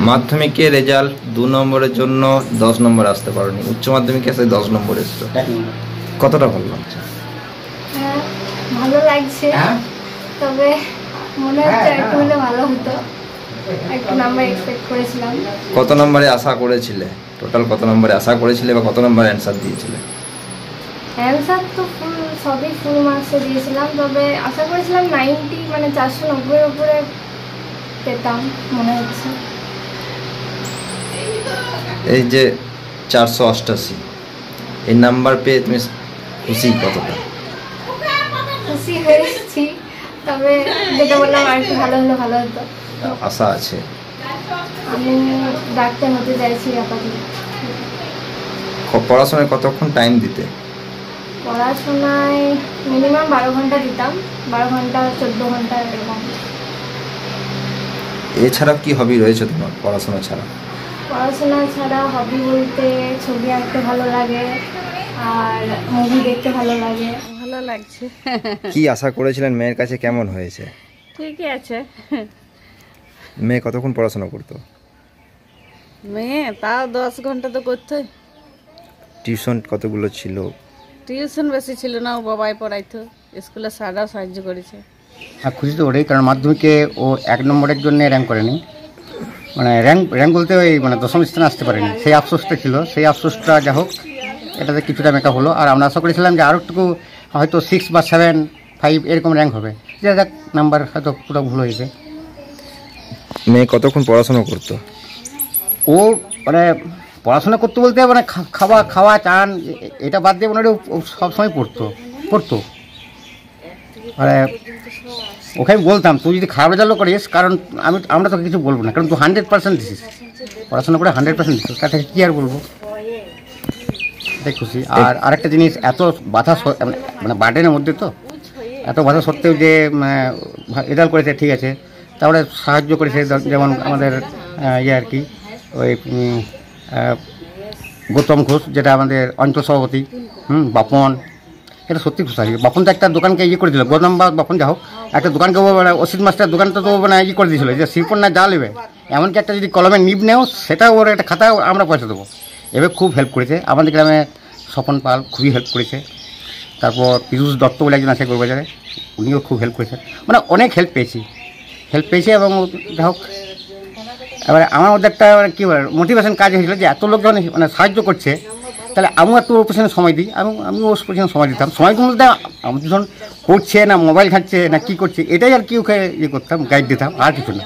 মাধ্যমিকে রেজাল্ট 2 নম্বরের জন্য 10 নম্বর আসতে পারেনি, উচ্চ মাধ্যমিকে এসে 10 নম্বর এসেছে, কতটা ভালো লাগছে? ভালো লাগছে, তবে মনে হচ্ছে একটু হলে ভালো হতো। একটু নাম্বার এক্সপেক্ট করেছিলাম। কত নম্বরে আশা করেছিলে? টোটাল কত নম্বরে আশা করেছিলে বা কত নম্বর অ্যানসার দিয়েছিলে? অ্যানসার তো সবই ফুল মার্কসে দিয়েছিলাম, তবে আশা করেছিলাম 90 মানে 490 এর উপরে পেতাম মনে হচ্ছে। এই যে 488 এই নাম্বার পেয়ে তুমি খুশি কতটা? খুশি হয়েছি, তবে যেটা বললাম আর একটু ভালো হলে ভালো হতো। আশা আছে। আমি ডাক্তার হতে চাইছি আপাতত। পড়াশোনায় কতক্ষণ টাইম দিতে? পড়াশোনায় মিনিমাম 12 ঘন্টা দিতাম, 12 ঘন্টা 14 ঘন্টা এরকম। এছাড়া কি হবি রয়েছে তোমার পড়াশোনা ছাড়া? পড়াশোনা ছাড়া হবি বলতে ছবি আঁকতে ভালো লাগে আর মুভি দেখতে ভালো লাগে। ভালো লাগছে। কি আশা করেছিলেন মেয়ের কাছে, কেমন হয়েছে? ঠিকই আছে। মেয়ে কতক্ষণ পড়াশোনা করতো? মেয়ে তাও 10 ঘন্টা তো করতোই। টিউশন কতগুলো ছিল? টিউশন বেশি ছিল না, ও বাবাই পড়াইতো, স্কুলে স্যাররাও সাহায্য করেছে। হ্যাঁ, খুশি তো ওটাই, কারণ মাধ্যমিকে ও 1 নম্বরের জন্য র্যাঙ্ক করেনি, মানে র্যাঙ্ক বলতে ওই মানে দশম স্থানে আসতে পারেনি, সেই আফসোসটা ছিল। সেই আফসোসটা যা হোক এটাতে কিছুটা মেকআপ হলো। আর আমরা আশা করেছিলাম যে আরও একটু হয়তো 6 বা 7, 5 এরকম র্যাঙ্ক হবে, যে দেখ নাম্বার হয়তো পুরো ভুল হয়েছে। মেয়ে কতক্ষণ পড়াশোনা করতো? ও মানে পড়াশোনা করতে বলতে মানে খাওয়া চান এটা বাদ দিয়ে মনে ও সবসময় পড়তো। মানে ওকে আমি বলতাম তুই যদি খারাপ রেজাল্টও করিস, কারণ আমরা তোকে কিছু বলবো না, কারণ তুই 100% দিছিস, পড়াশোনা করে 100% দিছিস, তার থেকে কী আর বলবো। এটাই খুশি। আর আরেকটা জিনিস, এত বাধা মানে বার্ডেনের মধ্যে তো এত বাধা সত্ত্বেও যে রেজাল্ট করেছে ঠিক আছে, তারপরে সাহায্য করেছে, যেমন আমাদের আর কি ওই গৌতম ঘোষ, যেটা আমাদের অঞ্চল সভাপতি, বাপন, এটা সত্যি খুশি আছে। বাপন তো একটা দোকানকে করে দিল, গৌতম বা বাপন যা হোক, একটা দোকানকে মানে অসিত মাস্টার দোকানটা তো মানে করে দিয়েছিল যে শিল্পন না যা নেবে, এমনকি একটা যদি কলমের নিব নেও সেটাও ওর একটা খাতা আমরা পয়সা দেবো। এবার খুব হেল্প করেছে আমাদের গ্রামে। স্বপন পাল খুবই হেল্প করেছে। তারপর পীযূষ দত্ত বলে একজন আছে গৌরবাজারে, উনিও খুব হেল্প করেছেন। মানে অনেক হেল্প পেয়েছি এবং যা হোক এবারে আমার মধ্যে একটা কী বলে মোটিভেশন কাজ হয়েছিল যে এত লোক যখন মানে সাহায্য করছে, তাহলে আমিও একটু ওর পেছনে সময় দিই। আমি ওর পেছনে সময় দিতাম। সময় বলতে আমি যখন করছে না মোবাইল ঘাঁটছে না কী করছে, এটাই আর কি ওকে করতাম, গাইড দিতাম, আর কিছু না।